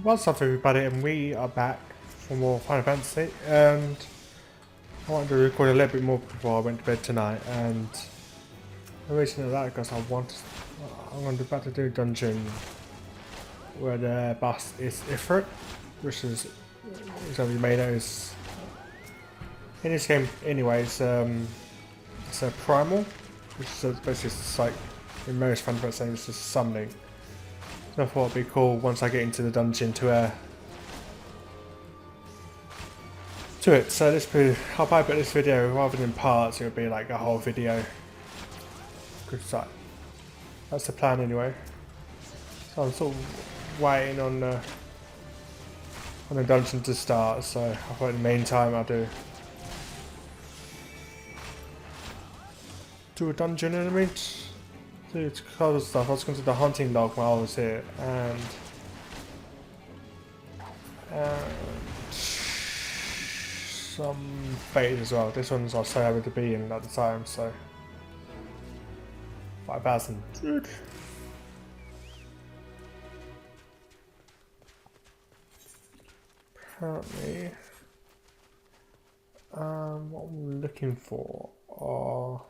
What's up everybody, and we are back for more Final Fantasy, and I wanted to record a little bit more before I went to bed tonight, and the reason of that because I'm about to do a dungeon where the boss is Ifrit, which is, as you may know, is in this game anyways, it's a primal, which is basically just like in most Final Fantasy it's just summoning. So I thought it'd be cool once I get into the dungeon to it. So I'll probably put this video rather than parts. It'll be like a whole video. Good start. That's the plan anyway. So I'm sort of waiting on the dungeon to start. So I thought in the meantime I'll do a dungeon in a minute. Do other stuff. I was going to do the hunting log while I was here, and some fate as well. This one's I was so happy to be in at the time, so 5,000. Good. Apparently, what I'm looking for are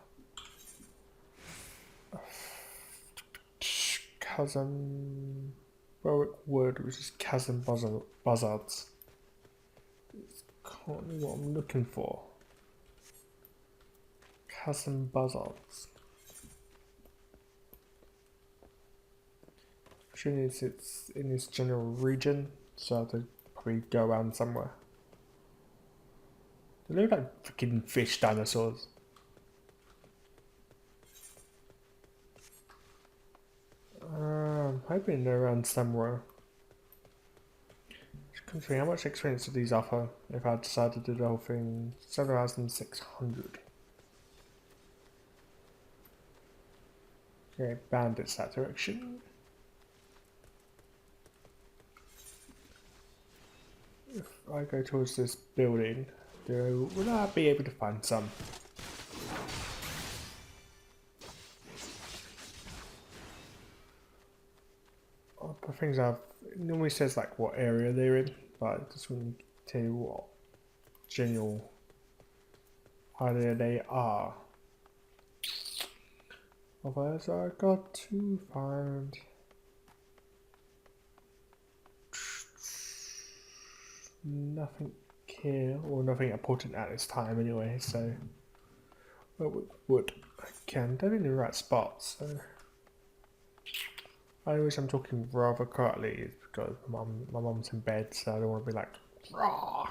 chasm word, which is chasm buzzards. It's currently what I'm looking for. Chasm buzzards. Actually, it's in this general region, so I have to probably go around somewhere. They look like freaking fish dinosaurs. I'm hoping they're around somewhere. How much experience do these offer if I decide to do the whole thing? 7,600. Okay, bandits that direction. If I go towards this building, will I be able to find some? The things it normally says like what area they're in, but I just want to tell you what general idea they are. Otherwise I got to find nothing here, or nothing important at this time anyway, so wood I can, they're in the right spot, so I wish I'm talking rather quietly because my mum's in bed, so I don't want to be like, raw.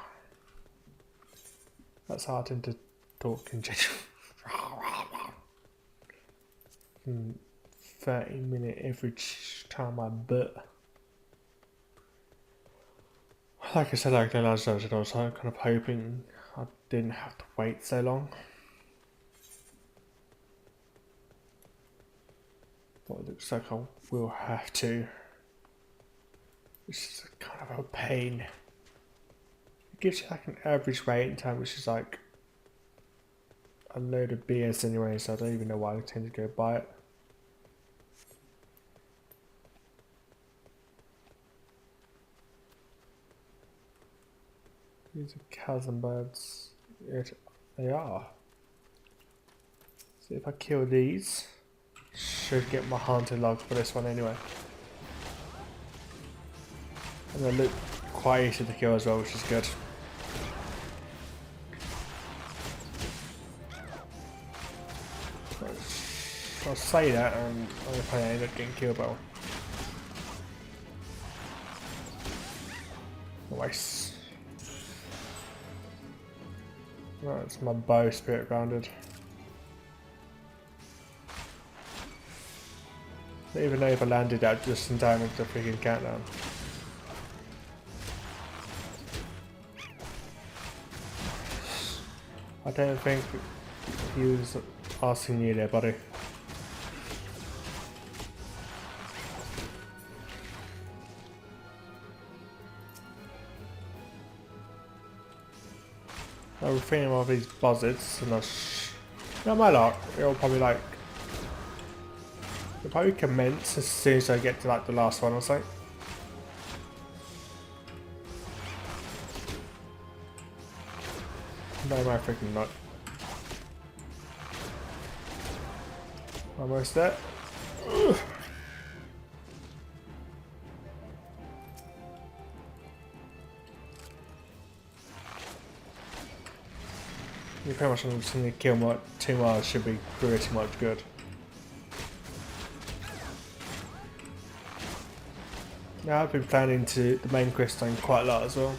That's how I tend to talk in general. 30-minute average time I butt. Like I said, like the last version, I was kind of hoping I didn't have to wait so long. But it looks like I will have to. Which is kind of a pain. It gives you like an average waiting time, which is like a load of BS anyway, so I don't even know why I tend to go buy it. These are chasm birds. They are. See if I kill these. Should get my hunter log for this one anyway. And they look quite easy to kill as well, which is good. I'll say that and I'll probably end up getting killed by one. Nice. Right, it's my bow spirit grounded. Even though if I landed that just in time with the freaking countdown. I don't think he was asking you there, buddy. I was thinking of these buzzards and not my luck, it'll probably like it'll probably commence as soon as I get to like the last one or so. No, my freaking not. Almost there. Ugh. You pretty much understand the kill mod 2 miles should be pretty much good. Now I've been planning to the main quest line quite a lot as well.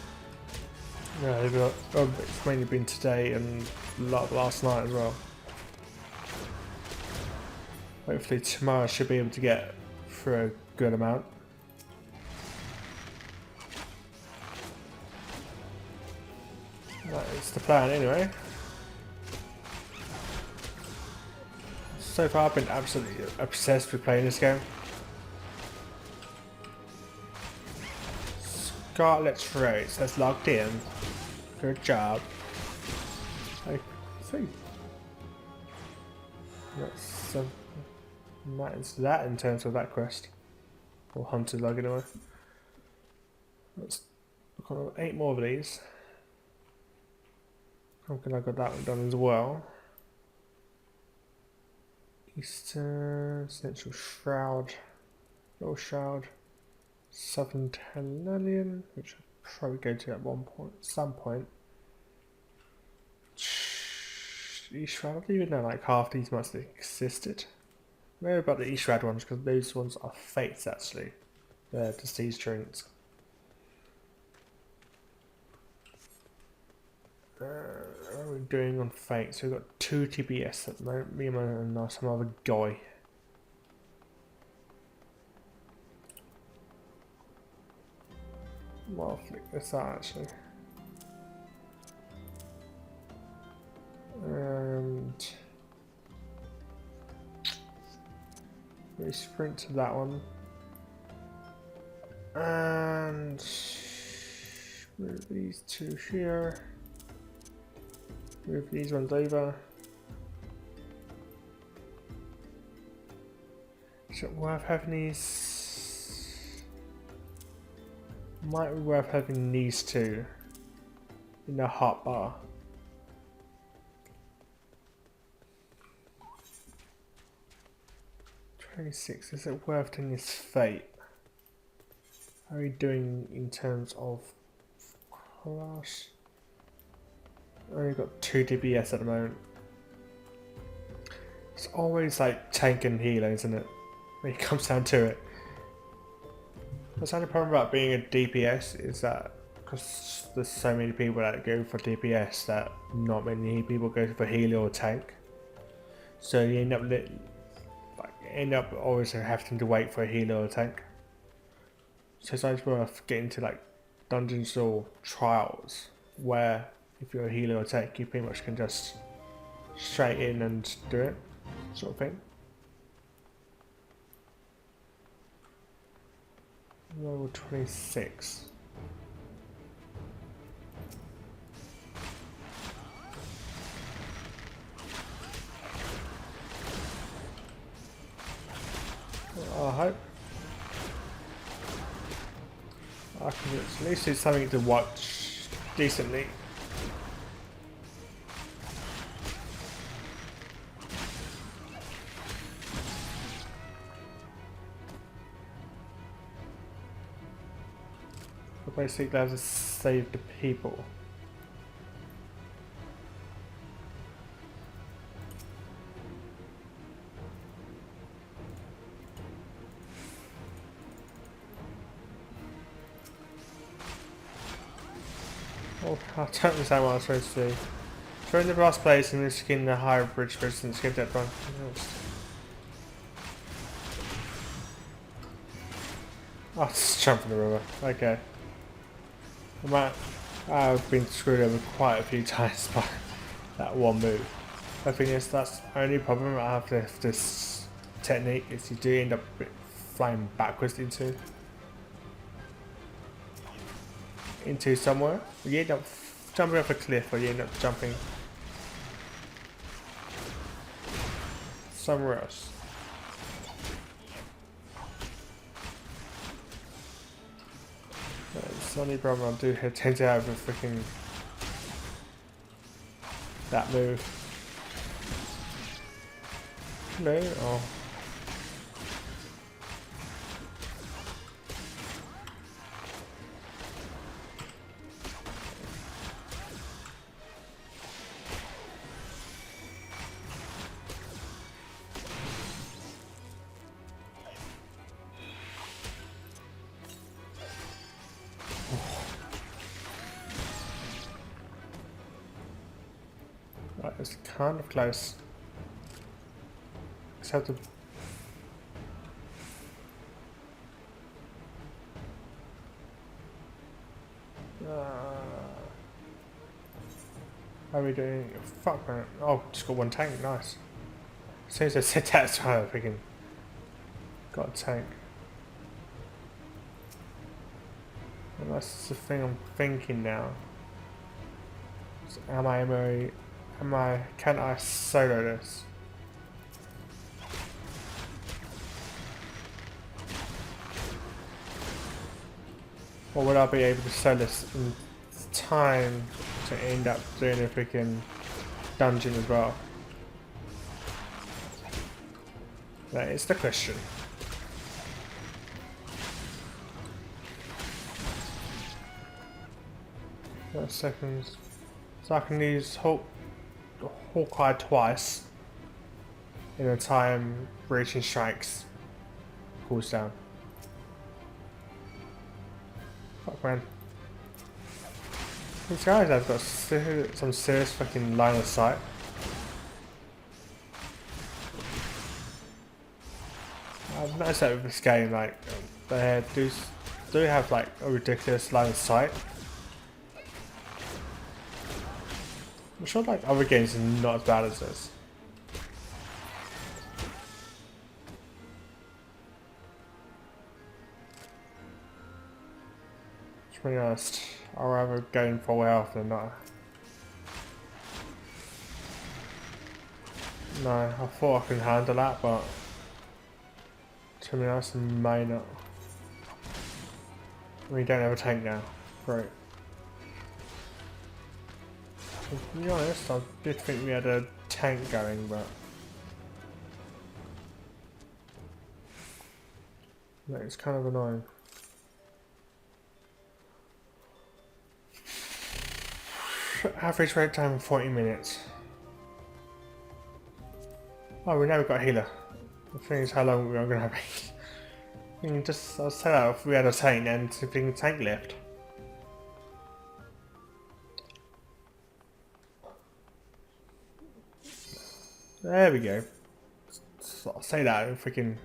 Yeah, it's mainly been today and a lot last night as well. Hopefully tomorrow I should be able to get through a good amount. That is the plan anyway. So far I've been absolutely obsessed with playing this game. Scarlet's Throat says logged in. Good job. I see. That's that is that in terms of that quest. Or hunter log anyway. Let's look on 8 more of these. I'm gonna got that one done as well. Eastern Central Shroud, Low Shroud, Southern Talalian, which I'll probably go to at some point. East Shroud, I don't even know like half these must have existed. Maybe about the East Shroud ones because those ones are fates actually. They're disease drinks. What are we doing on fate? So we've got 2 TBS at the moment, me and some other guy. Well, I'll flick this out actually. And we sprint to that one. And move these 2 here. Move these ones over. Is it worth having these? Might be worth having these 2 in the hotbar. $26. Is it worth doing this fate? How are we doing in terms of class? Only got 2 DPS at the moment. It's always like tank and healer, isn't it? When it comes down to it. The only problem about being a DPS is that because there's so many people that go for DPS that not many people go for healer or tank. So you end up always having to wait for a healer or tank. So it's always worth getting to like dungeons or trials where if you're a healer or tank, you pretty much can just straight in and do it, sort of thing. Level 26. I hope I can at least do something to watch decently. So basically I have to save the people. Oh, I don't understand what I was supposed to do. Throw in the brass plates and then skin the higher bridge first and skip that one. Oh, just jump in the river. Okay. I've been screwed over quite a few times by that one move. I think that's the only problem I have with this technique is you do end up flying backwards into somewhere. You end up jumping off a cliff or you end up jumping somewhere else. That's the only problem I do tend to have with freaking that move. Hello. Oh. Right, it's kind of close. Except the how are we doing? Fuck man. Oh, just got one tank, nice. As soon as I said that, so I freaking got a tank. And that's the thing I'm thinking now. So can I solo this? Or would I be able to sell this in time to end up doing a freaking dungeon as well? That is the question. 30 seconds. So I can use Hawkeye twice in a time reaching strikes cools down. Fuck man. These guys have got some serious fucking line of sight. I've noticed that with this game, like, they do have like a ridiculous line of sight. I'm sure like other games are not as bad as this. To be honest, I'd rather go in full health than not. No, I thought I could handle that, but to be honest, I may not. We don't have a tank now. Great. To be honest, I did think we had a tank going, but no, it's kind of annoying. Average wait time 40 minutes. Oh, we now got a healer. The thing is how long we're gonna have a healer. I'll set out if we had a tank and if we can tank left. There we go. So I'll say that and freaking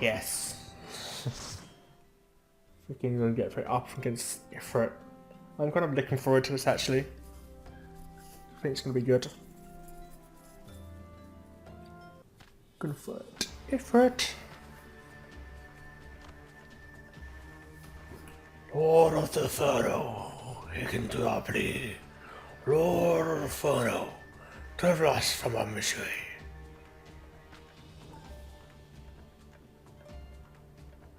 yes. Freaking gonna get up against Ifrit. I'm kind of looking forward to this actually. I think it's gonna be good. Good fight. Ifrit. Lord of the Inferno, Ignobly. Lord of the Inferno, deliver us from our misery.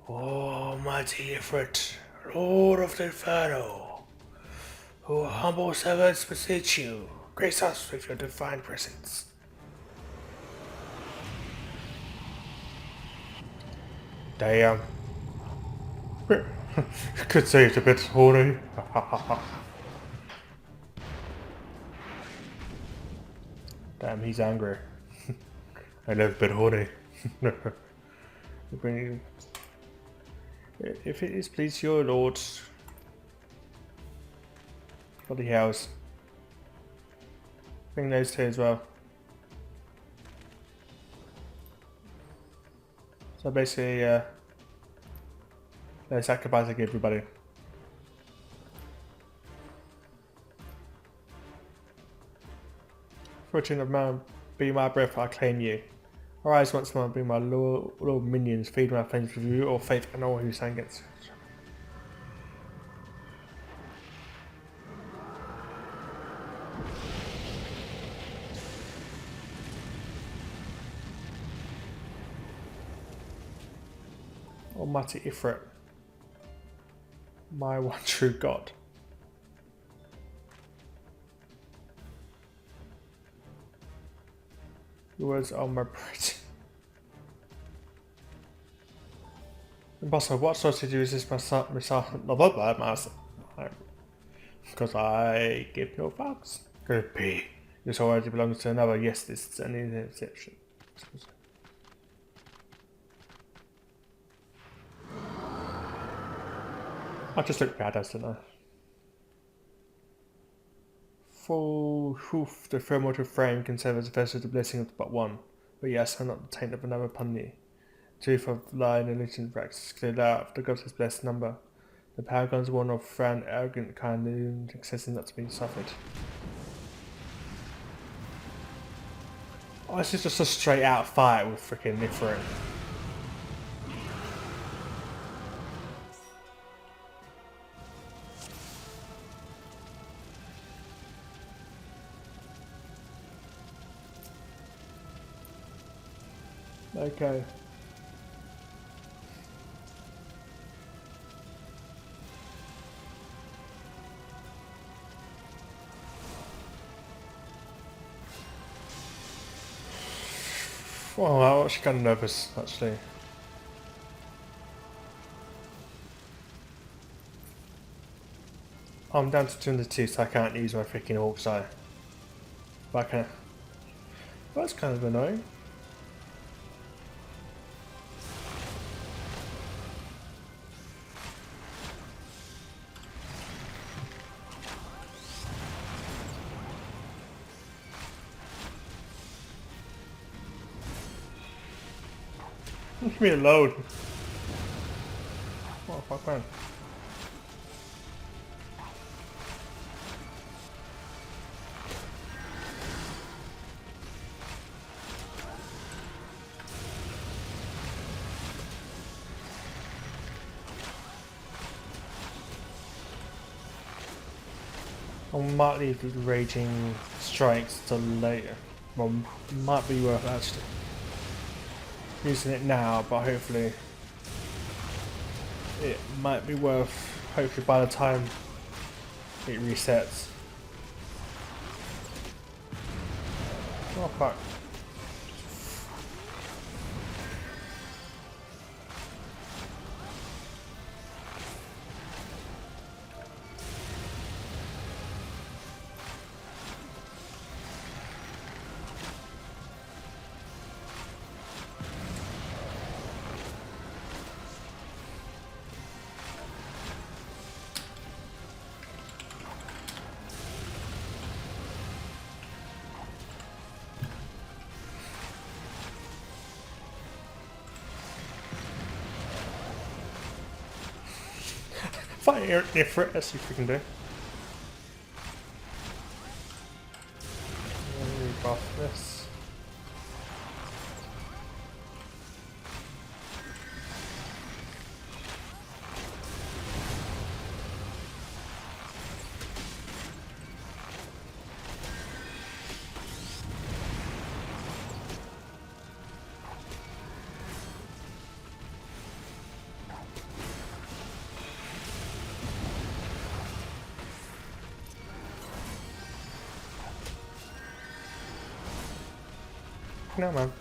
Almighty Ifrit, Lord of the Inferno, who humble servants beseech you, grace us with your divine presence. Damn. Could say it's a bit horny. Damn, he's angry. I love a bit horny. If it is please your lord. Bloody hells. Bring those two as well. So basically, they're sacrificing everybody. Fortune of man, be my breath, I claim you. Arise once more, be my loyal minions, feed my friends with you, or faith and all who stand against. Almighty Ifrit, my one true God. Your words are my bread. Impossible. What sort did you resist myself? Because I give no fucks. Could be. This already belongs to another. Yes, this is an exception. I just look badass, didn't I? Full hoof, the thermal frame can serve as a vessel to the blessing of but one. But yes, I'm not the taint of another puny. Tooth of lie and illusion practice cleared out of the goddess blessed number. The paragons one of frown, arrogant, kind, and excessive not to be suffered. Oh, this is just a straight out fight with freaking Ifrit. Okay. Oh, I was actually kind of nervous, actually. I'm down to 202, so I can't use my freaking Eorzea. But I can. Well, that's kind of annoying. Leave me alone. Oh, fuck, man. I might leave the raging strikes till later. Well, might be worth actually using it now, but hopefully it might be worth. Hopefully by the time it resets. Oh fuck. Fire Ifrit, let's see if we can do. Rebuff this. No, man.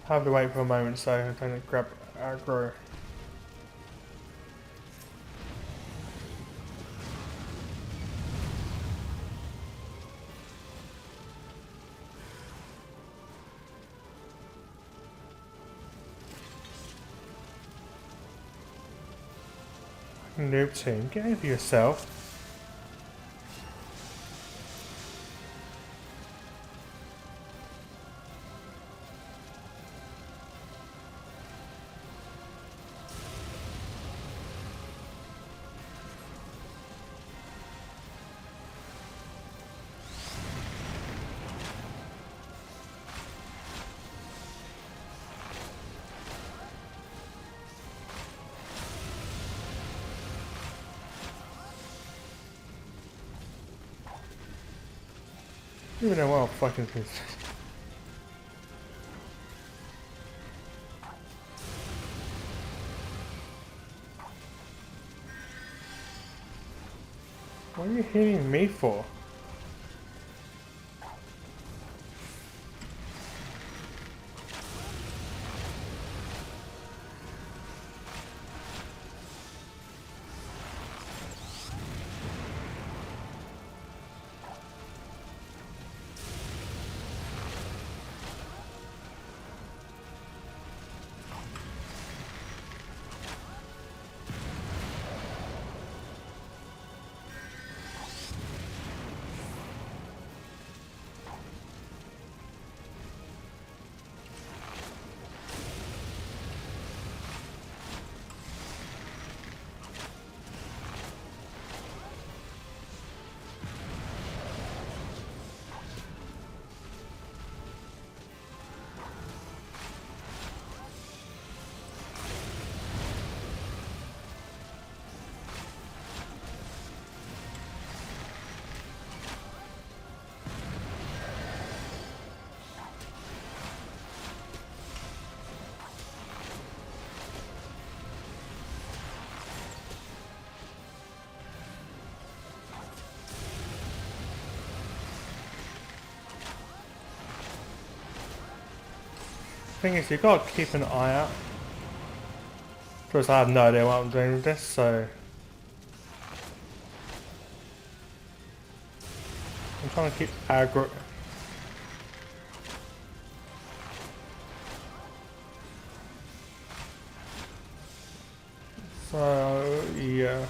I have to wait for a moment so I don't grab aggro. Noob team, get over yourself. Even know what fucking things. What are you hitting me for? Thing is, you gotta keep an eye out. Plus, I have no idea what I'm doing with this, so I'm trying to keep aggro. So yeah.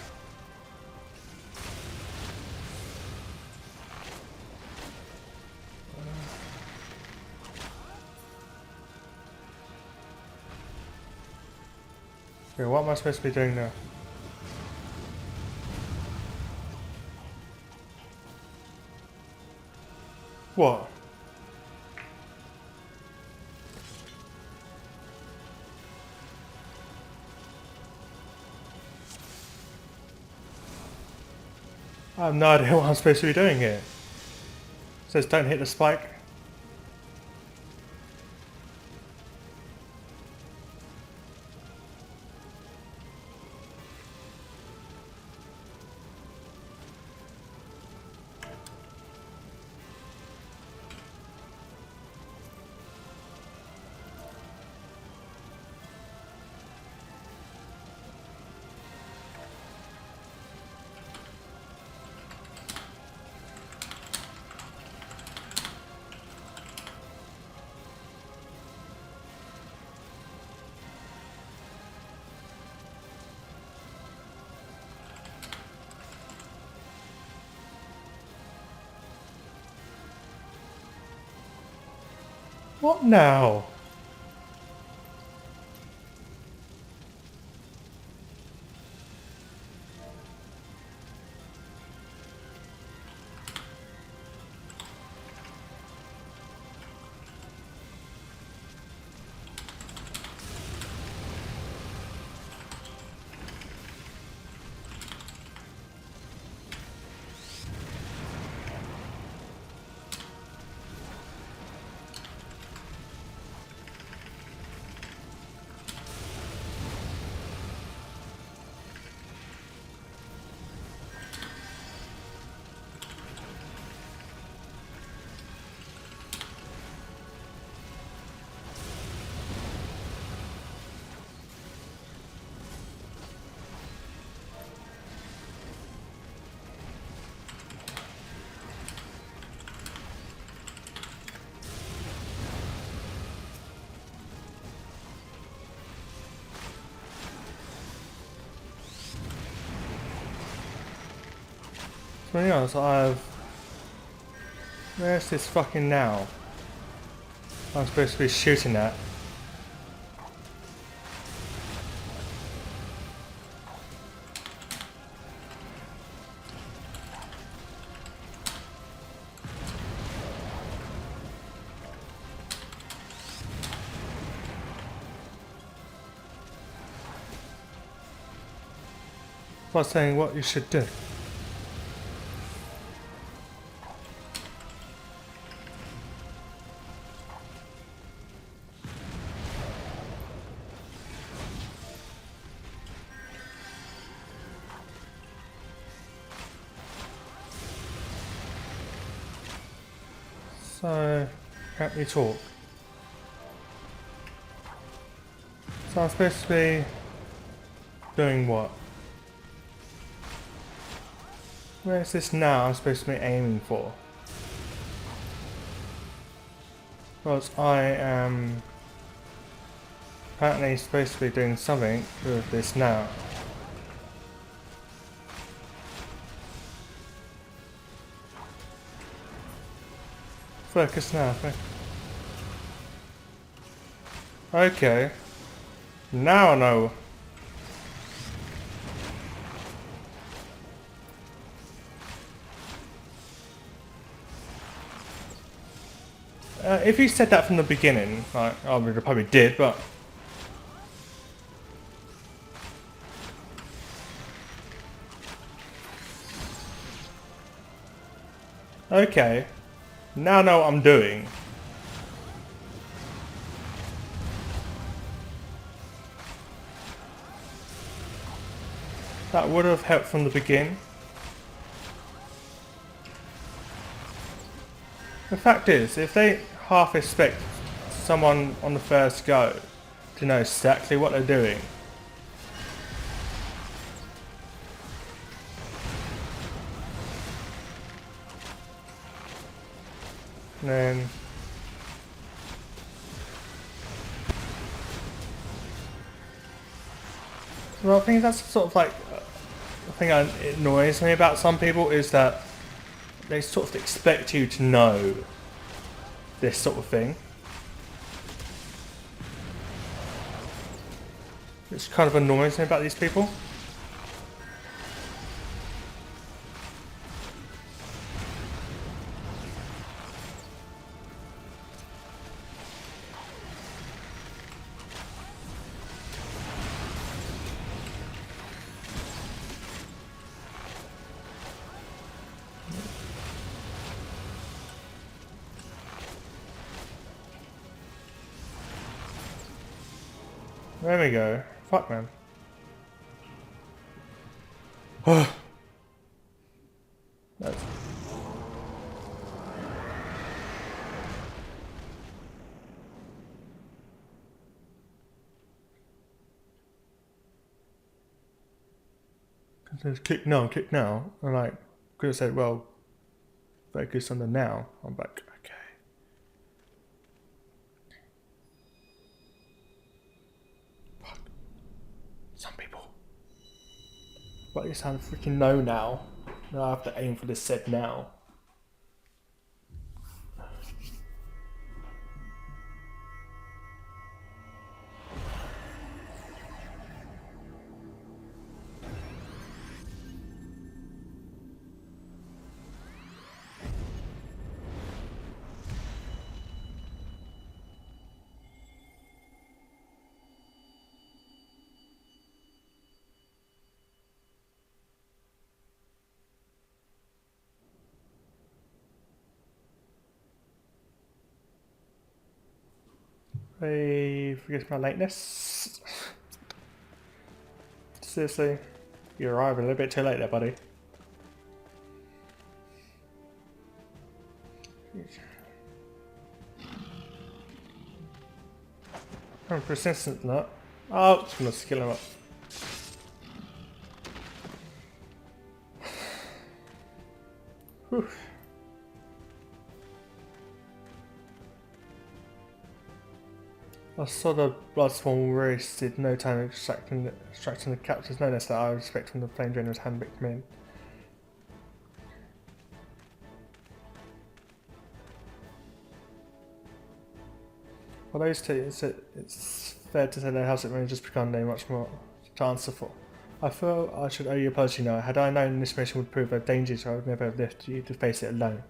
Okay, what am I supposed to be doing now? What? I have no idea what I'm supposed to be doing here. It says don't hit the spike. What now? To be honest, where's this fucking now? I'm supposed to be shooting at. I'm not saying what you should do. So, can't you talk? So I'm supposed to be doing what? Where's this now I'm supposed to be aiming for? Because I am apparently supposed to be doing something with this now. Focus now. Okay. Now I know. If you said that from the beginning, like, I would have probably did, but... Okay. Now I know what I'm doing. That would have helped from the beginning. The fact is, if they half expect someone on the first go to know exactly what they're doing, then well, I think that's sort of like the thing that annoys me about some people is that they sort of expect you to know this sort of thing. Which kind of annoys me about these people. There we go. Fuck, man. That's... It says click now. And like, could have said, well, focus on the now. I'm like, okay. Fuck. Some people. But at least I freaking know now. Now I have to aim for this set now. Hey, forget my lateness. Seriously, you arrived a little bit too late there, buddy. I'm persistent in that. Oh, just gonna skill him up. Whew. I saw the blood swarm wasted no time extracting the captures. No less that I was expecting the flame drainer was hand-picked me in. For those two, it's fair to say their house at may just become a much more to answer for. I feel I should owe you an apology now. Had I known this mission would prove a danger, I would never have left you to face it alone.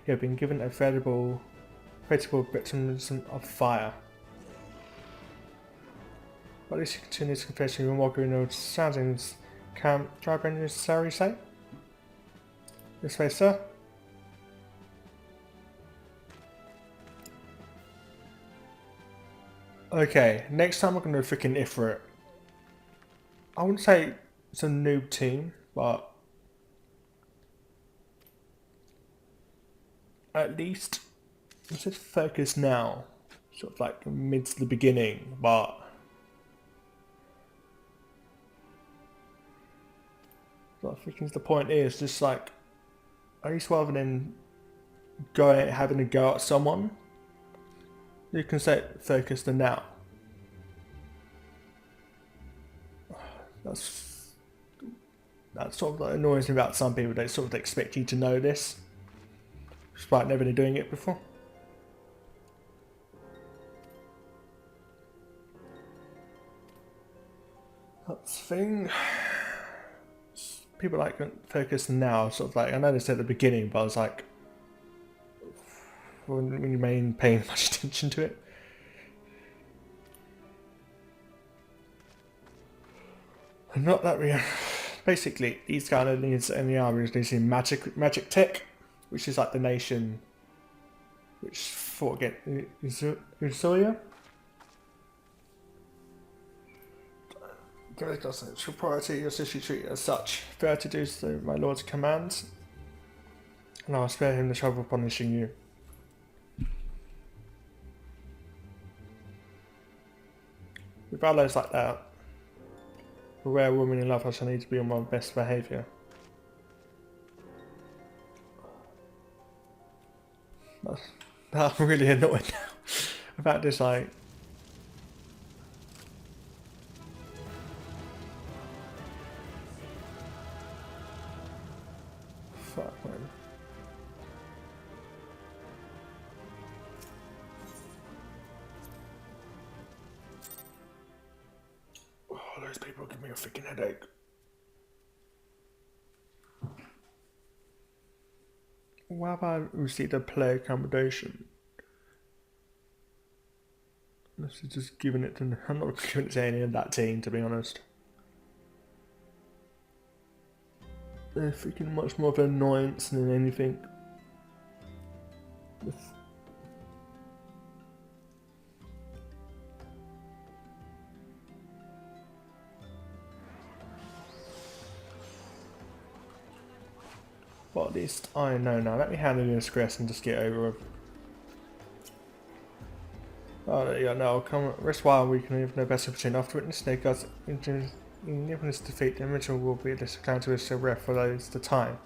You have been given a credible baptism of fire. But at least you continue to confess your mockery and soundings. Can't drive necessary, say? This way, sir. Okay, next time we're going to do freaking Ifrit. I wouldn't say it's a noob team, but at least it said focus now, sort of like mid to the beginning, but I think the point is just like, at least rather than having a go at someone, you can say focus the now. That's sort of like annoys me about some people. They sort of expect you to know this, despite never doing it before. That's the thing. People like focus now, sort of like, I know they said at the beginning, but I was like, when you ain't paying much attention to it. Not that we basically these kind of needs in the army is using magic tech, which is like the nation which fought against Eorzea. Give it essential priority, your sister treat as such. Fair to do so, my lord's commands, and I'll spare him the trouble of punishing you. With allies like that, a rare woman in love, I shall need to be on my best behaviour. I'm really annoyed now about this, like. Fuck, man. Oh, those people give me a freaking headache. Why have I received a player accommodation? This is just giving it to. I'm not giving it to any of that team, to be honest. They're freaking much more of an annoyance than anything. Well, at least I know now. Let me handle this stress and just get over it. Oh yeah, no, come rest while we can have no better opportunity after witnessing their gods in this defeat. The original will be disclaimed to us so rare for those the time.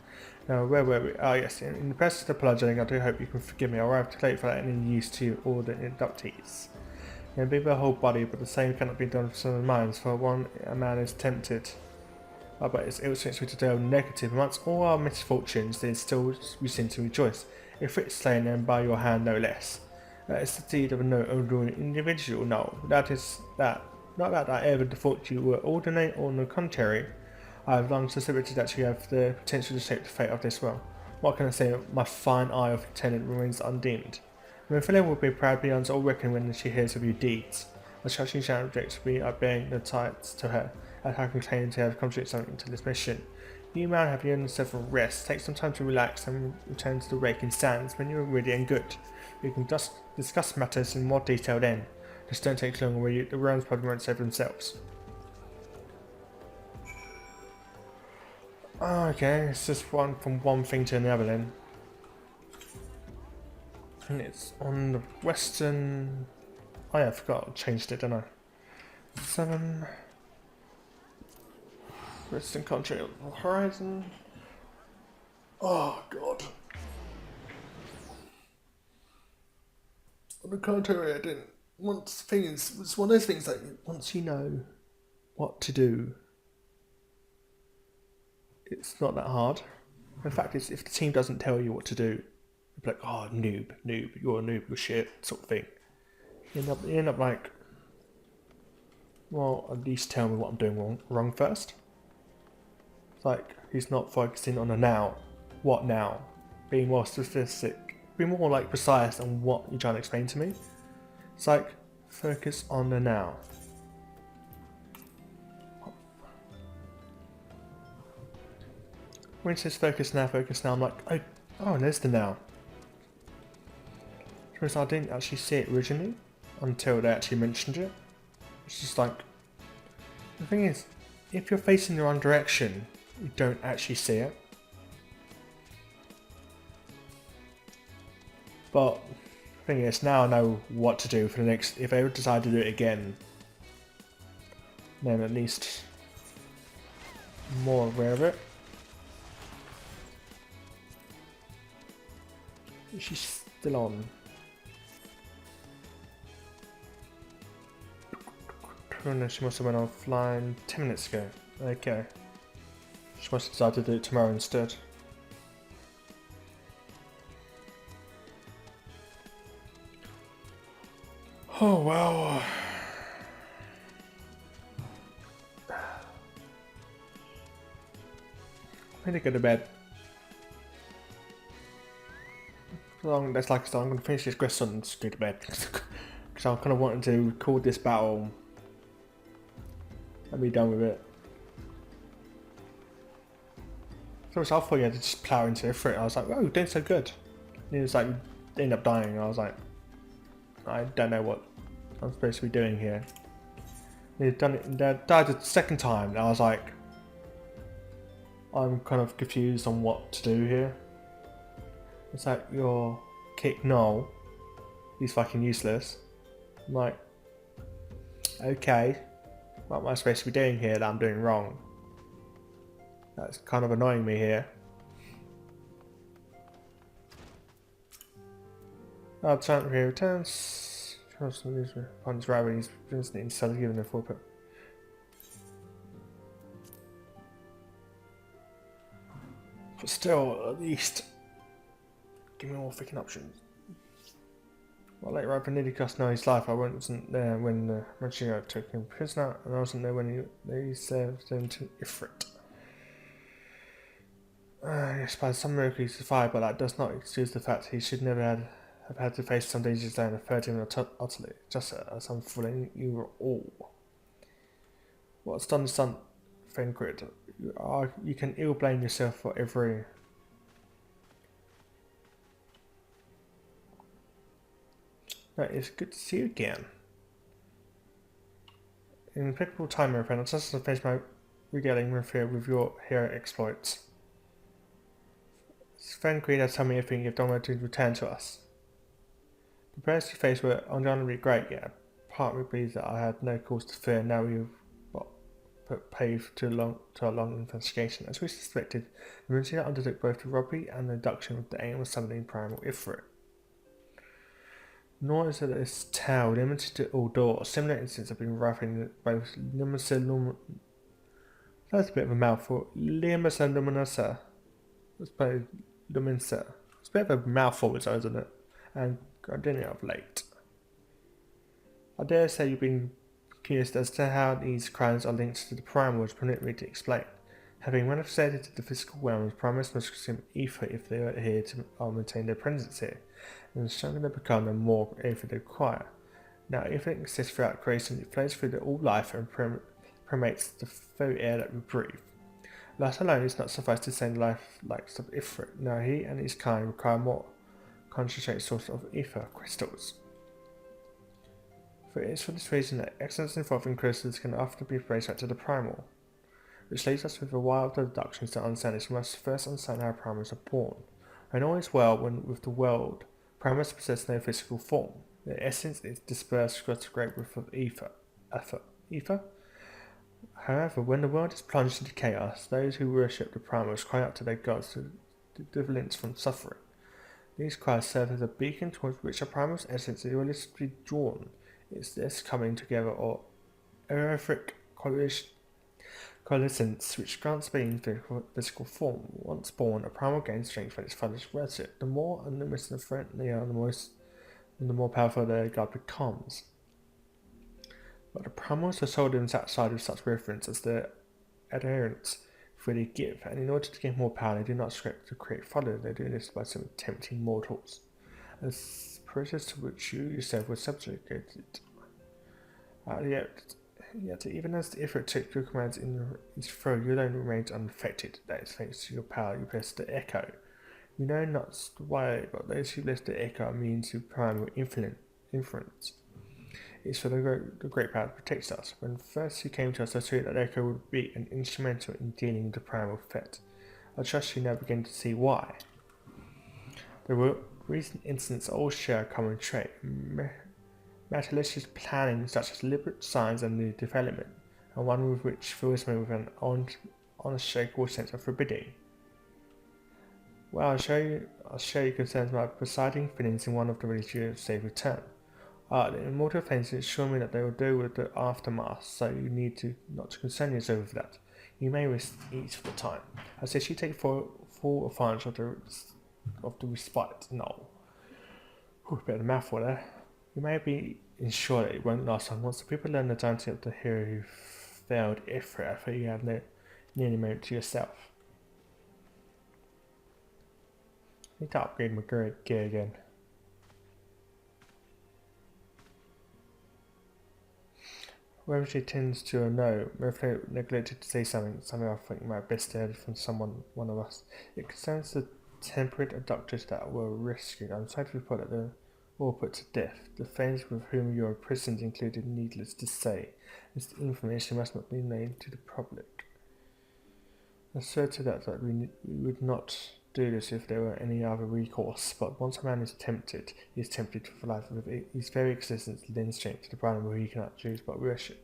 Now, where were we? Ah, yes, in the process of apologising, I do hope you can forgive me. I arrived late for that any use to all the inductees. Be the whole body, but the same cannot be done for some minds. For one, a man is tempted. But it's ill since we to delve negative. Amongst all our misfortunes, there is still reason to rejoice. Ifrit slain them by your hand, no less. That is the deed of no ordinary individual. No, that is that. Not that I ever thought you were ordinary, or on the contrary. I have long suspected that you have the potential to shape the fate of this world. What can I say? My fine eye of lieutenant remains undimmed. Mephilia will be proud beyond all reckoning when she hears of your deeds. I shall she shall object to be bearing the tithes to her, as I can claim to have contributed something to this mission. You man have earned several rests. Take some time to relax and return to the raking sands when you are ready and good. We can just discuss matters in more detail then. Just don't take long, or the realms probably won't save themselves. Okay, it's just from one thing to another then. And it's on the western. Oh yeah, I forgot I changed it, didn't I? 7 western country on the horizon. Oh god. On the contrary, I didn't. Once things, it's one of those things that once you know what to do, it's not that hard. In fact, it's, if the team doesn't tell you what to do, you're like, oh, noob, you're a noob, you're shit, sort of thing. You end up like, well, at least tell me what I'm doing wrong first. It's like, he's not focusing on the now. What now? Being more specific, be more like precise on what you're trying to explain to me. It's like, focus on the now. When it says focus now, I'm like, oh, there's the now. Whereas I didn't actually see it originally until they actually mentioned it. It's just like, the thing is, if you're facing the wrong direction, you don't actually see it. But Thing is, now I know what to do for the next. If I ever decide to do it again, then at least more aware of it. She's still on. No, she must have went offline 10 minutes ago. Okay. She must have decided to do it tomorrow instead. Oh well. I need to go to bed. That's like I'm going to finish this quest and just go to bed. Because I'm kind of wanting to record this battle and be done with it. So I thought you had to just plow into Ifrit. I was like, oh, you're doing so good. And it was like, you end up dying. And I was like, I don't know what I'm supposed to be doing here. And he'd done it and died the second time. And I was like, I'm kind of confused on what to do here. It's like, your kick null. He's fucking useless. I'm like, okay. What am I supposed to be doing here that I'm doing wrong? That's kind of annoying me here. Our chant here returns. Trust the news upon his rival. He's instantly instead given a full put. But still, at least, give me more freaking options. Well, later I nearly cost now his life. I wasn't there when Machino took him prisoner, and I wasn't there when he served him to Ifrit. Yes, by some miracle he survived, but that does not excuse the fact he should never have had to face some dangers alone and hurt him utterly, just as I'm fooling you were all. What's done is done, Linkiry. You can ill blame yourself for every. No, it's good to see you again. In impeccable time, my friend, I just finished my regaling with your hero exploits. Linkiry has told me everything you've done to return to us. The prayers you faced were undeniably great, yet part of me believes that I had no cause to fear. Now you've put paved to a long investigation. As we suspected, the Eorzea undertook both the robbery and the abduction with the aim of summoning primal Ifrit. Nor is it this tale limited to all doors. Similar incidents have been rife in both Limacelluminasa. That's a bit of a mouthful. Limacelluminasa. Let's play Luminsa. It's a bit of a mouthful, isn't it? And Gardenia of late. I dare say you've been curious as to how these crimes are linked to the primal, which permit me to explain. Having manifested to the physical realms, primals must consume ether if they are here to maintain their presence here, and the stronger they become, the more ether they require. Now, ether exists throughout creation. It flows through all life and permeates the very air that we breathe. That alone is not suffice to sustain life like of Ifrit. Now he and his kind require more concentrated source of ether crystals. For it is for this reason that excellence involving crystals can often be traced back to the primal. Which leaves us with a while of deductions to understand this. We must first understand how primals are born. When all is well with the world, primals possess no physical form. Their essence is dispersed across the great width of ether. Ether? However, when the world is plunged into chaos, those who worship the primals cry out to their gods to deliverance from suffering. These cries serve as a beacon towards which a primal's essence is realistically drawn. It's this coming together or Eorzea coalescence which grants being physical form. Once born, a primal gains strength when its father's wears it. The more unlimited and friendly are, the more powerful their god becomes. But the primals are seldom satisfied with such reference as their adherents freely give, and in order to gain more power, they do not expect to create followers. They do this by some tempting mortals, as process to which you yourself were subjugated. Yet, even as the Ifrit took your commands in his throw, you alone remained unaffected. That is thanks to your power. You possess the echo. You know not why, but those who list the echo are means to primal influence. It's for the great power that protects us. When first you came to us, I saw that echo would be an instrumental in dealing with the primal threat. I trust you now begin to see why. The Recent incidents all share a common trait. Malicious planning such as deliberate signs and new development, and one with which fills me with an unshakable sense of forbidding. Well, I'll show you concerns my presiding feelings in one of the religious safe return. The immortal flames assure me that they will deal with the aftermath, so you need not to concern yourself with that. You may rest ease for the time. I suggest you take full advantage of the respite. No. A bit of a mouthful there. You may be ensured that it won't last long. Once the people learn the identity of the hero who failed Ifrit, I think you have nearly made it to yourself. I need to upgrade my gear again. Whether she tends to or no, Merfolk neglected to say something I think might best heard from one of us. It concerns the temperate abductors that were rescued. I'm sorry to report that they were all put to death. The friends with whom you are imprisoned included, needless to say. This information must not be made to the public. I swear to that we would not do this if there were any other recourse, but once a man is tempted, he is tempted for life. With his very existence lends strength to the bridle where he cannot choose but worship.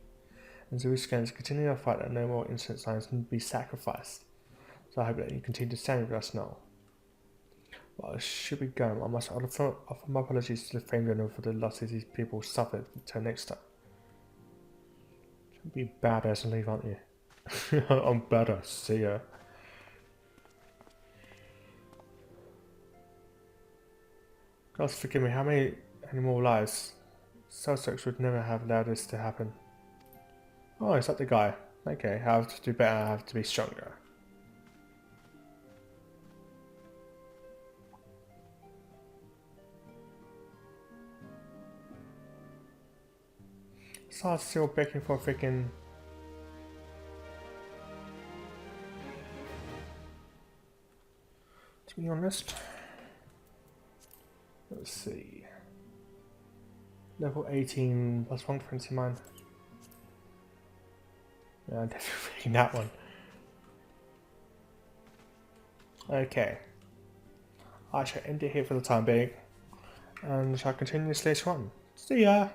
And so we can continue our fight that no more innocent lives need be sacrificed. So I hope that you continue to stand with us now. Well, I should be going. I must offer my apologies to the Framegunner for the losses these people suffered. Until next time. Should be badass and leave, aren't you? I'm badass. See ya. God forgive me, how many more lives? Sussex would never have allowed this to happen. Oh, is that the guy? Okay, I have to do better, I have to be stronger. So I'm still begging for a freaking... To be honest... Let's see... Level 18 plus 129. Yeah, I'm definitely picking that one. Okay. I shall end it here for the time being. And shall continue this later on. See ya!